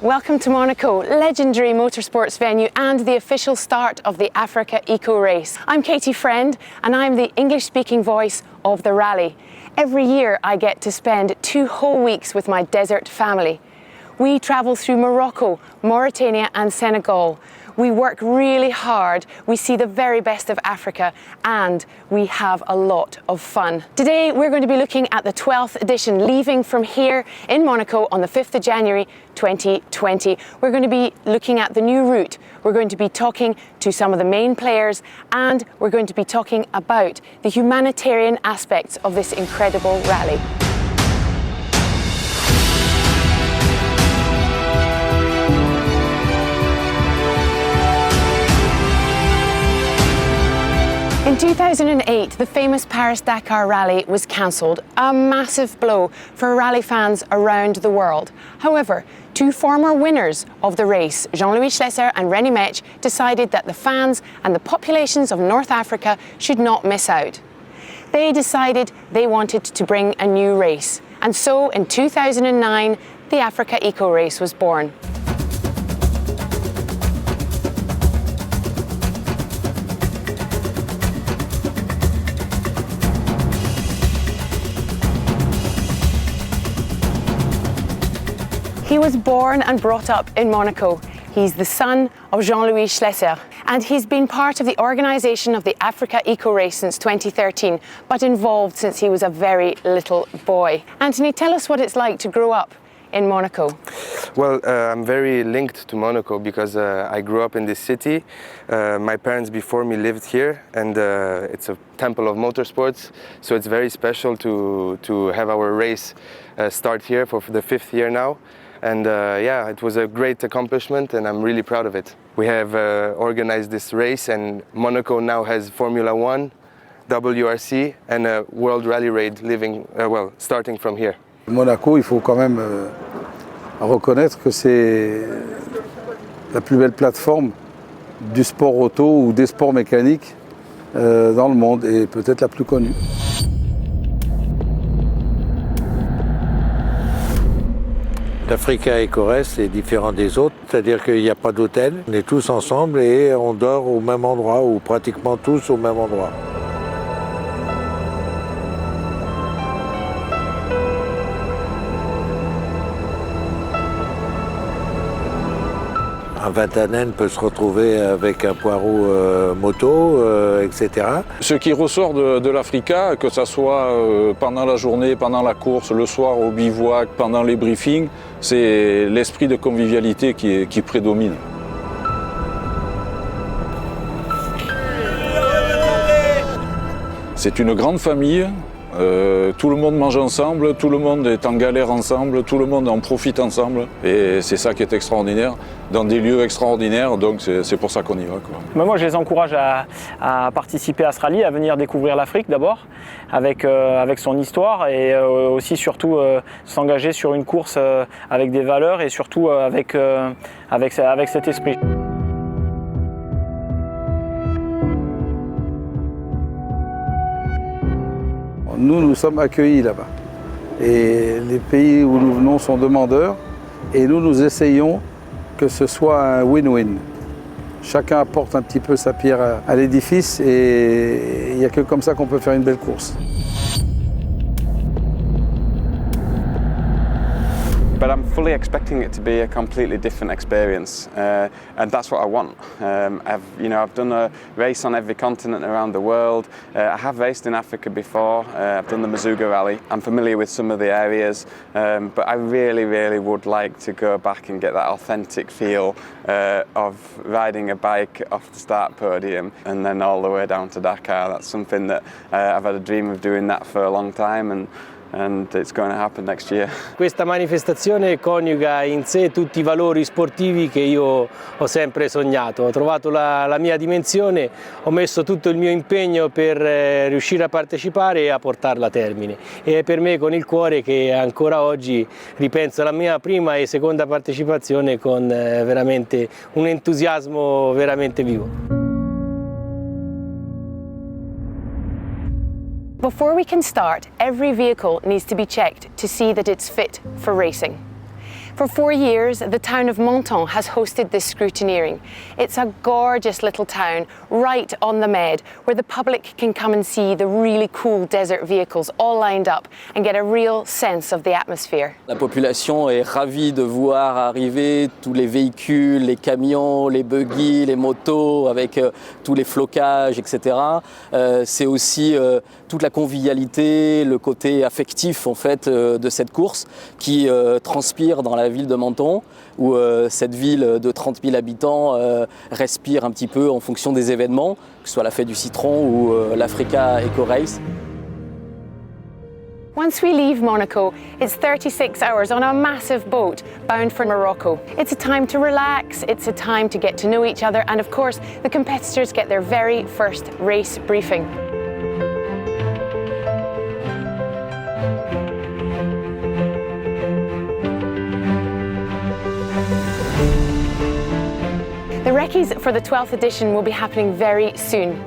Welcome to Monaco, legendary motorsports venue and the official start of the AfricaEcoRace. I'm Katie Friend and I'm the English-speaking voice of the rally. Every year I get to spend 2 whole weeks with my desert family. We travel through Morocco, Mauritania and Senegal. We work really hard, we see the very best of Africa and we have a lot of fun. Today we're going to be looking at the 12th edition, leaving from here in Monaco on the 5th of January 2020. We're going to be looking at the new route, we're going to be talking to some of the main players and we're going to be talking about the humanitarian aspects of this incredible rally. In 2008, the famous Paris-Dakar rally was cancelled, a massive blow for rally fans around the world. However, 2 former winners of the race, Jean-Louis Schlesser and René Mech, decided that the fans and the populations of North Africa should not miss out. They decided they wanted to bring a new race. And so in 2009, the AfricaEcoRace was born. He was born and brought up in Monaco. He's the son of Jean-Louis Schlesser, and he's been part of the organisation of the AfricaEcoRace since 2013, but involved since he was a very little boy. Anthony, tell us what it's like to grow up in Monaco. Well, I'm very linked to Monaco because I grew up in this city. My parents before me lived here, and it's a temple of motorsports, so it's very special to have our race start here for the 5th year now. And yeah, it was a great accomplishment and I'm really proud of it. We have organized this race and Monaco now has Formula 1, WRC and a World Rally Raid starting from here. Monaco, il faut quand même reconnaître que c'est la plus belle plateforme du sport auto ou des sports mécaniques dans le monde et peut-être la plus connue. L'AfricaEcoRace est différent des autres, c'est-à-dire qu'il n'y a pas d'hôtel. On est tous ensemble et on dort au même endroit, ou pratiquement tous au même endroit. Un vingtaine peut se retrouver avec un poireau moto, etc. Ce qui ressort de l'Africa, que ce soit pendant la journée, pendant la course, le soir au bivouac, pendant les briefings, c'est l'esprit de convivialité qui prédomine. C'est une grande famille. Tout le monde mange ensemble, tout le monde est en galère ensemble, tout le monde en profite ensemble et c'est ça qui est extraordinaire, dans des lieux extraordinaires, donc c'est pour ça qu'on y va, quoi. Moi je les encourage à participer à ce rallye, à venir découvrir l'Afrique d'abord, avec son histoire et aussi surtout s'engager sur une course avec des valeurs et surtout avec cet esprit. Nous sommes accueillis là-bas. Et les pays où nous venons sont demandeurs. Et nous essayons que ce soit un win-win. Chacun apporte un petit peu sa pierre à l'édifice et il n'y a que comme ça qu'on peut faire une belle course. But I'm fully expecting it to be a completely different experience, and that's what I want. I've done a race on every continent around the world. I have raced in Africa before. I've done the Mazuga Rally. I'm familiar with some of the areas, but I really, really would like to go back and get that authentic feel of riding a bike off the start podium and then all the way down to Dakar. That's something that I've had a dream of doing that for a long time, and it's going to happen next year. Questa manifestazione coniuga in sé tutti i valori sportivi che io ho sempre sognato. Ho trovato la mia dimensione, ho messo tutto il mio impegno per riuscire a partecipare e a portarla a termine. E è per me con il cuore che ancora oggi ripenso alla mia prima e seconda partecipazione con veramente un entusiasmo veramente vivo. Before we can start, every vehicle needs to be checked to see that it's fit for racing. For 4 years, the town of Menton has hosted this scrutineering. It's a gorgeous little town right on the Med, where the public can come and see the really cool desert vehicles all lined up and get a real sense of the atmosphere. La population est ravie de voir arriver tous les véhicules, les camions, les buggy, les motos avec tous les flocages, etc. C'est aussi toute la convivialité, le côté affectif en fait de cette course qui transpire dans la ville de Menton, où cette ville de 30 000 habitants respire un petit peu en fonction des événements, que ce soit la fête du citron ou l'AfricaEcoRace. Once we leave Monaco, it's 36 hours on a massive boat bound for Morocco. It's a time to relax, it's a time to get to know each other, and of course, the competitors get their very first race briefing. The recce's for the 12th edition will be happening very soon.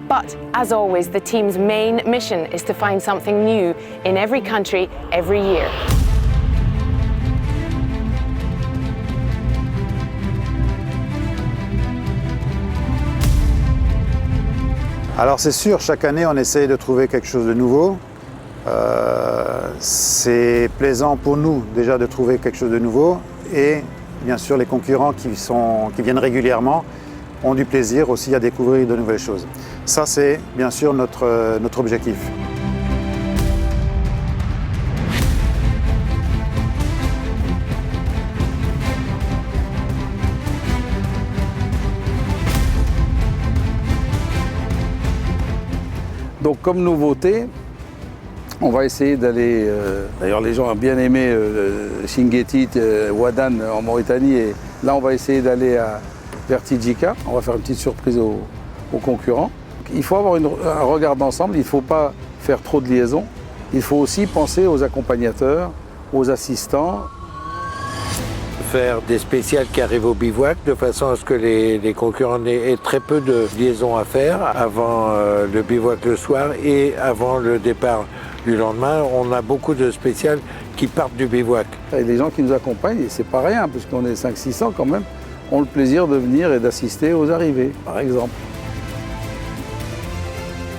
But, as always, the team's main mission is to find something new in every country, every year. Alors c'est sûr, chaque année on essaye de trouver quelque chose de nouveau. C'est plaisant pour nous déjà de trouver quelque chose de nouveau et bien sûr les concurrents qui viennent régulièrement ont du plaisir aussi à découvrir de nouvelles choses. Ça c'est bien sûr notre objectif. Donc comme nouveauté, on va essayer d'aller, d'ailleurs les gens ont bien aimé Chinguetti, Ouadane en Mauritanie, et là on va essayer d'aller vers Tidjika. On va faire une petite surprise aux concurrents. Il faut avoir un regard d'ensemble, il ne faut pas faire trop de liaisons. Il faut aussi penser aux accompagnateurs, aux assistants. Faire des spéciales qui arrivent au bivouac de façon à ce que les concurrents aient très peu de liaisons à faire avant le bivouac le soir et avant le départ du lendemain. On a beaucoup de spéciales qui partent du bivouac. Et les gens qui nous accompagnent, et c'est pas rien, puisqu'on est 500-600 quand même, ont le plaisir de venir et d'assister aux arrivées, par exemple.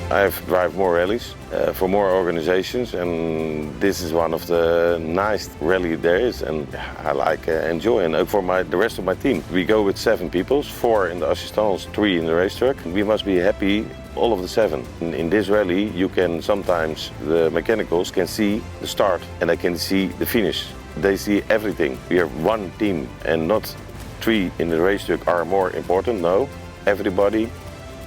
I've drive more rallies for more organizations, and this is one of the nice rally there is, and I like enjoy. And for the rest of my team, we go with 7 people, 4 in the assistance, 3 in the race truck. We must be happy, all of the 7. In this rally, you can sometimes the mechanicals can see the start and they can see the finish. They see everything. We are one team, and not 3 in the race truck are more important. No, everybody.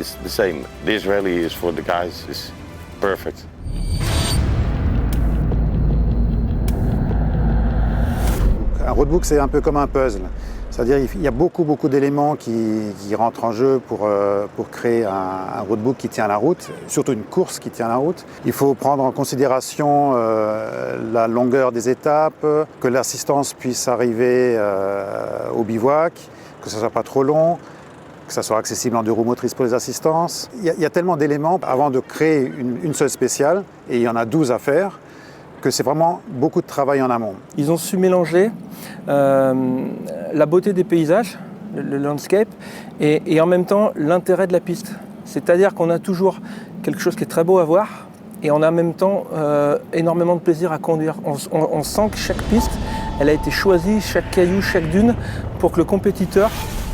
It's the same. This rally is for the guys, is perfect. Un roadbook c'est un peu comme un puzzle, c'est-à-dire il y a beaucoup d'éléments qui rentrent en jeu pour créer un roadbook qui tient la route, surtout une course qui tient la route. Il faut prendre en considération la longueur des étapes, que l'assistance puisse arriver au bivouac, que ce ne soit pas trop long, que ça soit accessible en 2 roues motrices pour les assistances. Il y a tellement d'éléments avant de créer une seule spéciale, et il y en a 12 à faire, que c'est vraiment beaucoup de travail en amont. Ils ont su mélanger la beauté des paysages, le landscape, et en même temps l'intérêt de la piste. C'est-à-dire qu'on a toujours quelque chose qui est très beau à voir, et on a en même temps énormément de plaisir à conduire. On sent que chaque piste, elle a été choisie, chaque caillou, chaque dune, pour que le compétiteur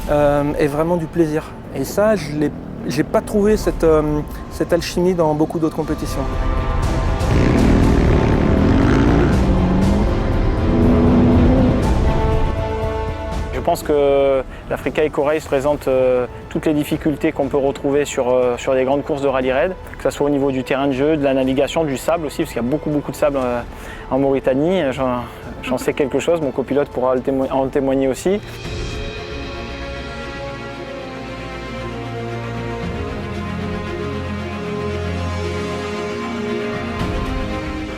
ait vraiment du plaisir. Et ça, j'ai pas trouvé cette alchimie dans beaucoup d'autres compétitions. Je pense que l'AfricaEcoRace présente toutes les difficultés qu'on peut retrouver sur les grandes courses de rallye raid, que ce soit au niveau du terrain de jeu, de la navigation, du sable aussi, parce qu'il y a beaucoup de sable en Mauritanie. J'en sais quelque chose, mon copilote pourra en témoigner aussi.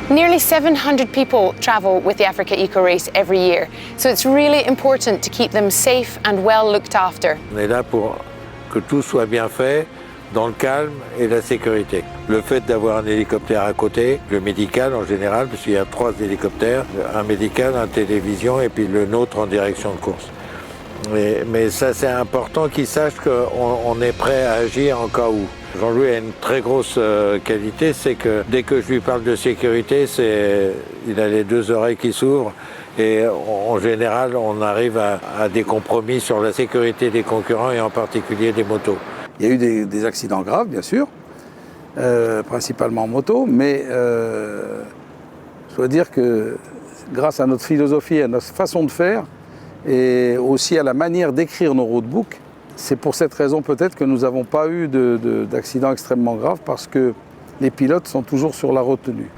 Nearly 700 people travel with the AfricaEcoRace every year, so it's really important to keep them safe and well looked after. On est là pour que tout soit bien fait, dans le calme et la sécurité. Le fait d'avoir un hélicoptère à côté, le médical en général, parce qu'il y a 3 hélicoptères, un médical, un télévision et puis le nôtre en direction de course. Mais ça c'est important qu'ils sachent qu'on est prêt à agir en cas où. Jean-Louis a une très grosse qualité, c'est que dès que je lui parle de sécurité, il a les 2 oreilles qui s'ouvrent et en général on arrive à des compromis sur la sécurité des concurrents et en particulier des motos. Il y a eu des accidents graves, bien sûr, principalement en moto, mais je dois dire que grâce à notre philosophie, à notre façon de faire, et aussi à la manière d'écrire nos roadbooks, c'est pour cette raison peut-être que nous n'avons pas eu d'accidents extrêmement graves, parce que les pilotes sont toujours sur la retenue.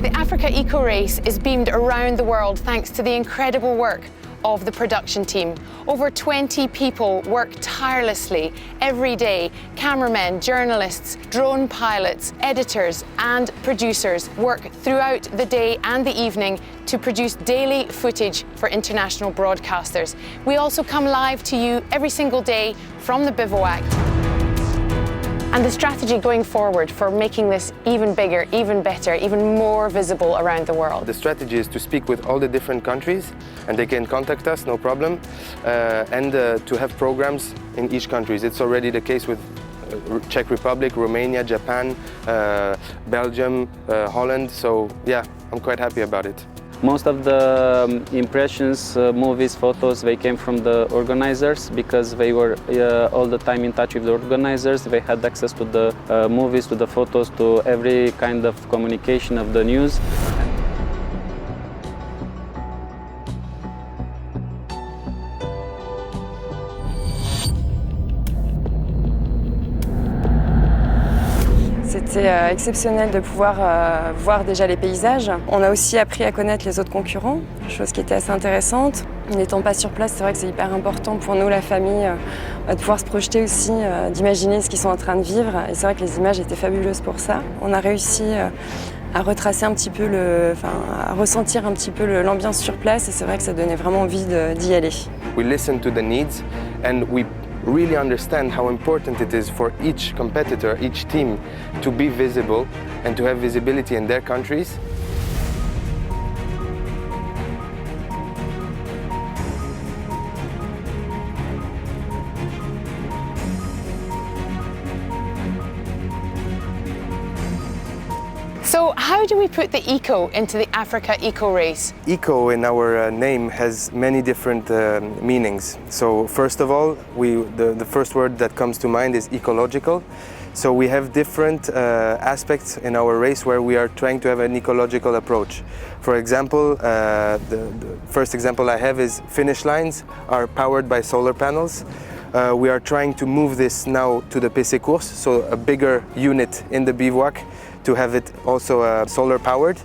The AfricaEcoRace is beamed around the world thanks to the incredible work of the production team. Over 20 people work tirelessly every day. Cameramen, journalists, drone pilots, editors and producers work throughout the day and the evening to produce daily footage for international broadcasters. We also come live to you every single day from the bivouac. And the strategy going forward for making this even bigger, even better, even more visible around the world? The strategy is to speak with all the different countries, and they can contact us, no problem, and to have programs in each country. It's already the case with Czech Republic, Romania, Japan, Belgium, Holland, so yeah, I'm quite happy about it. Most of the impressions, movies, photos, they came from the organizers, because they were all the time in touch with the organizers. They had access to the movies, to the photos, to every kind of communication of the news. C'était exceptionnel de pouvoir voir déjà les paysages. On a aussi appris à connaître les autres concurrents, chose qui était assez intéressante. N'étant pas sur place, c'est vrai que c'est hyper important pour nous, la famille, de pouvoir se projeter aussi, d'imaginer ce qu'ils sont en train de vivre. Et c'est vrai que les images étaient fabuleuses pour ça. On a réussi à retracer un petit peu, à ressentir un petit peu l'ambiance sur place, et c'est vrai que ça donnait vraiment envie d'y aller. We listen to the needs and we really understand how important it is for each competitor, each team, to be visible and to have visibility in their countries. So how do we put the eco into the AfricaEcoRace? Eco in our name has many different meanings. So first of all, the first word that comes to mind is ecological. So we have different aspects in our race where we are trying to have an ecological approach. For example, the first example I have is finish lines are powered by solar panels. We are trying to move this now to the PC course, so a bigger unit in the bivouac, to have it also solar powered.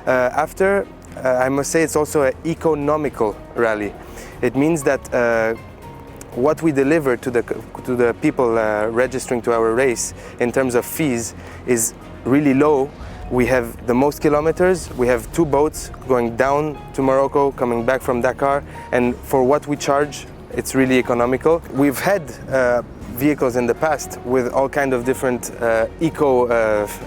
I must say it's also an economical rally. It means that what we deliver to the people registering to our race in terms of fees is really low. We have the most kilometers, we have 2 boats going down to Morocco, coming back from Dakar, and for what we charge, it's really economical. We've had vehicles in the past with all kind of different eco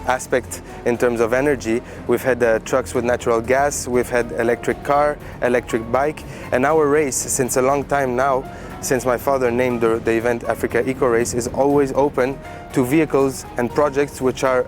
aspect in terms of energy. We've had trucks with natural gas, we've had electric car, electric bike, and our race, since a long time now, since my father named the event AfricaEcoRace, is always open to vehicles and projects which are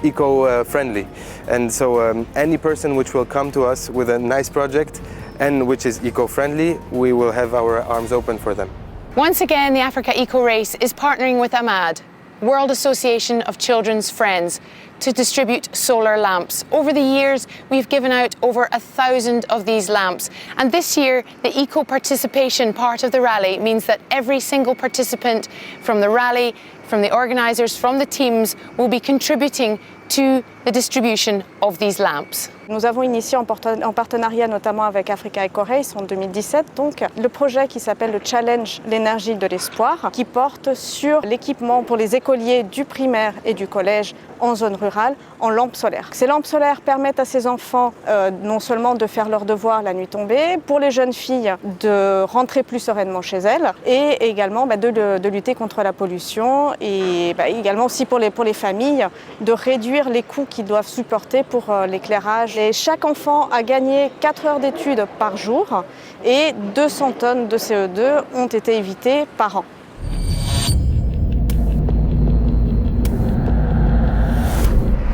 eco-friendly. And so any person which will come to us with a nice project and which is eco-friendly, we will have our arms open for them. Once again, the AfricaEcoRace is partnering with AMAD, World Association of Children's Friends, to distribute solar lamps. Over the years, we've given out over 1,000 of these lamps. And this year, the eco-participation part of the rally means that every single participant from the rally, from the organisers, from the teams, will be contributing to the distribution of these lamps. Nous avons initié en partenariat notamment avec AfricaEcoRace en 2017 donc, le projet qui s'appelle le Challenge l'énergie de l'espoir qui porte sur l'équipement pour les écoliers du primaire et du collège en zone rurale en lampes solaires. Ces lampes solaires permettent à ces enfants non seulement de faire leurs devoirs la nuit tombée, pour les jeunes filles de rentrer plus sereinement chez elles et également de lutter contre la pollution et également aussi pour les familles de réduire les coûts qu'ils doivent supporter pour l'éclairage. Et chaque enfant a gagné 4 heures d'études par jour et 200 tonnes de CO2 ont été évitées par an.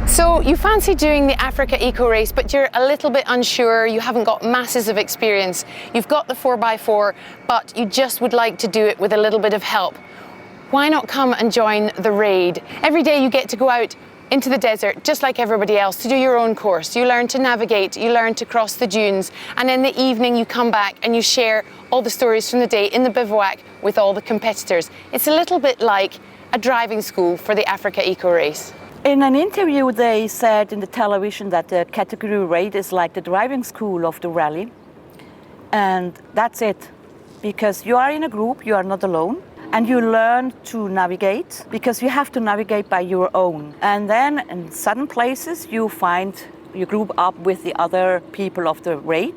So you fancy doing the Africa Eco Race, but you're a little bit unsure, you haven't got masses of experience. You've got the 4x4, but you just would like to do it with a little bit of help. Why not come and join the raid? Every day you get to go out into the desert, just like everybody else, to do your own course. You learn to navigate, you learn to cross the dunes, and in the evening you come back and you share all the stories from the day in the bivouac with all the competitors. It's a little bit like a driving school for the Africa Eco Race. In an interview, they said in the television that the category raid is like the driving school of the rally. And that's it. Because you are in a group, you are not alone. And you learn to navigate, because you have to navigate by your own. And then in certain places, you group up with the other people of the raid.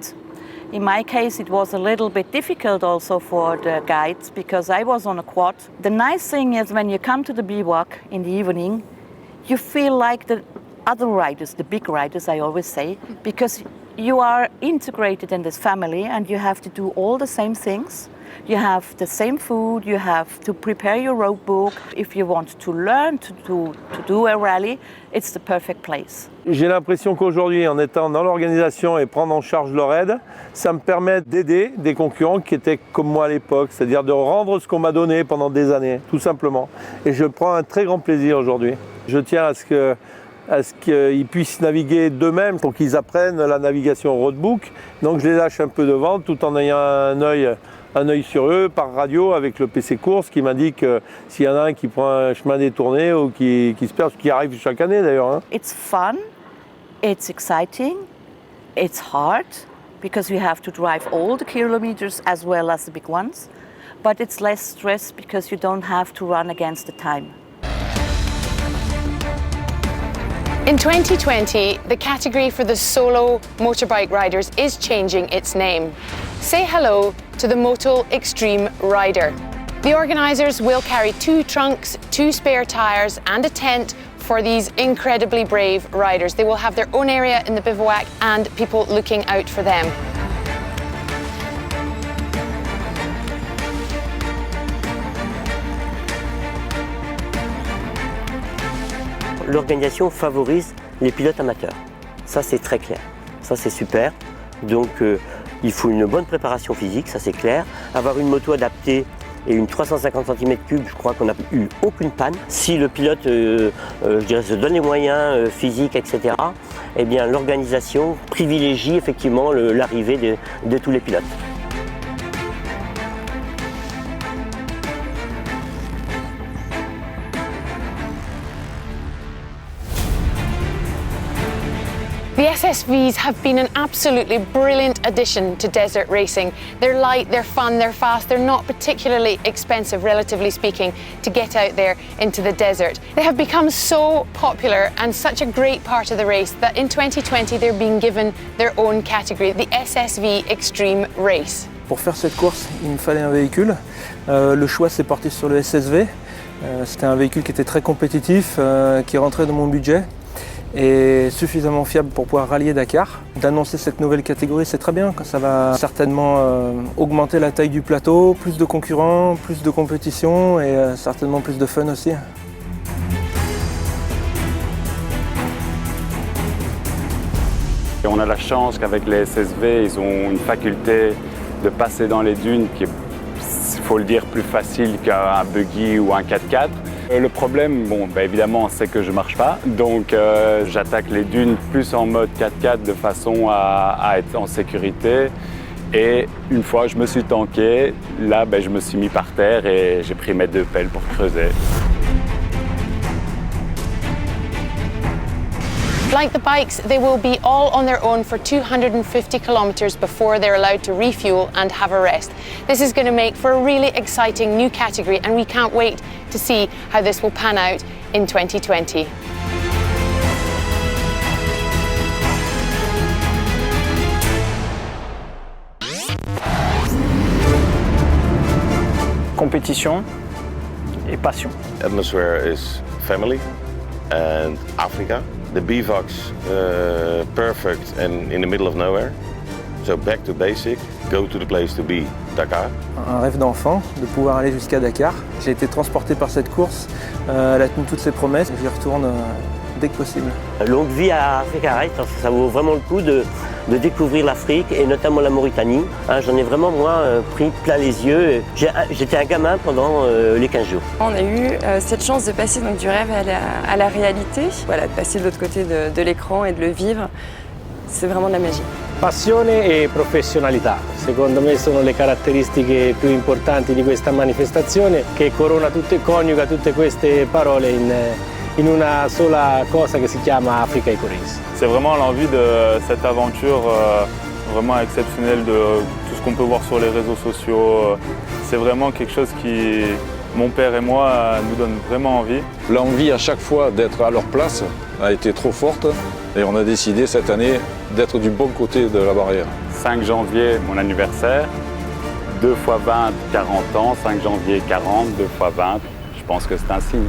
In my case, it was a little bit difficult also for the guides, because I was on a quad. The nice thing is when you come to the bivouac in the evening, you feel like the other riders, the big riders, I always say, because you are integrated in this family and you have to do all the same things. You have the same food, you have to prepare your road book. If you want to learn to do a rally, it's the perfect place. J'ai l'impression qu'aujourd'hui, en étant dans l'organisation et prendre en charge leur aide, ça me permet d'aider des concurrents qui étaient comme moi à l'époque, c'est-à-dire de rendre ce qu'on m'a donné pendant des années, tout simplement. Et je prends un très grand plaisir aujourd'hui. Je tiens à ce qu'ils puissent naviguer d'eux-mêmes pour qu'ils apprennent la navigation roadbook. Donc je les lâche un peu devant tout en ayant un œil sur eux par radio avec le PC course qui m'indique s'il y en a un qui prend un chemin détourné ou qui se perd, ce qui arrive chaque année d'ailleurs. Hein. It's fun, it's exciting, it's hard because you have to drive all the kilometers as well as the big ones, but it's less stress because you don't have to run against the time. In 2020, the category for the solo motorbike riders is changing its name. Say hello to the Motul Extreme Rider. The organisers will carry 2 trunks, 2 spare tyres and a tent for these incredibly brave riders. They will have their own area in the bivouac and people looking out for them. L'organisation favorise les pilotes amateurs. Ça, c'est très clair. Ça, c'est super. Donc, il faut une bonne préparation physique, ça c'est clair. Avoir une moto adaptée et une 350 cm3, je crois qu'on n'a eu aucune panne. Si le pilote, je dirais, se donne les moyens physiques, etc., eh bien, l'organisation privilégie effectivement l'arrivée de tous les pilotes. The SSVs have been an absolutely brilliant addition to desert racing. They're light, they're fun, they're fast, they're not particularly expensive, relatively speaking, to get out there into the desert. They have become so popular and such a great part of the race that in 2020 they're being given their own category, the SSV Extreme Race. Pour faire cette course, il me fallait un véhicule. Le choix s'est porté sur le SSV. C'était un véhicule qui était très compétitif, qui rentrait dans mon budget. Et suffisamment fiable pour pouvoir rallier Dakar. D'annoncer cette nouvelle catégorie, c'est très bien. Ça va certainement augmenter la taille du plateau, plus de concurrents, plus de compétition et certainement plus de fun aussi. Et on a la chance qu'avec les SSV, ils ont une faculté de passer dans les dunes qui est, il faut le dire, plus facile qu'un buggy ou un 4x4. Le problème, évidemment, c'est que je ne marche pas, donc j'attaque les dunes plus en mode 4x4 de façon à être en sécurité. Et une fois je me suis tanké, là je me suis mis par terre et j'ai pris mes 2 pelles pour creuser. Like the bikes, they will be all on their own for 250 kilometres before they're allowed to refuel and have a rest. This is going to make for a really exciting new category, and we can't wait to see how this will pan out in 2020. Compétition et passion. Atmosphere is family and Africa. The bivouac's perfect and in the middle of nowhere. So back to basic, go to the place to be, Dakar. Un rêve d'enfant, de pouvoir aller jusqu'à Dakar. J'ai été transporté par cette course, elle a tenu toutes ses promesses, j'y retourne dès que possible. Longue vie à AfricaEcoRace, parce que ça vaut vraiment le coup de découvrir l'Afrique et notamment la Mauritanie. J'en ai vraiment, moi, pris plein les yeux. J'étais un gamin pendant les 15 jours. On a eu cette chance de passer donc, du rêve à la réalité, voilà, de passer de l'autre côté de l'écran et de le vivre. C'est vraiment de la magie. Passione e professionalità, secondo me sono le caratteristiche più importanti di questa manifestazione che coniuga tutte queste parole in una sola cosa che si chiama AfricaEcoRace. C'est vraiment l'envie de cette aventure vraiment exceptionnelle de tout ce qu'on peut voir sur les réseaux sociaux. C'est vraiment quelque chose qui, mon père et moi, nous donne vraiment envie. L'envie à chaque fois d'être à leur place a été trop forte et on a décidé cette année d'être du bon côté de la barrière. 5 janvier, mon anniversaire, 2 x 20, 40 ans, 5 janvier 40, 2 x 20, je pense que c'est un signe.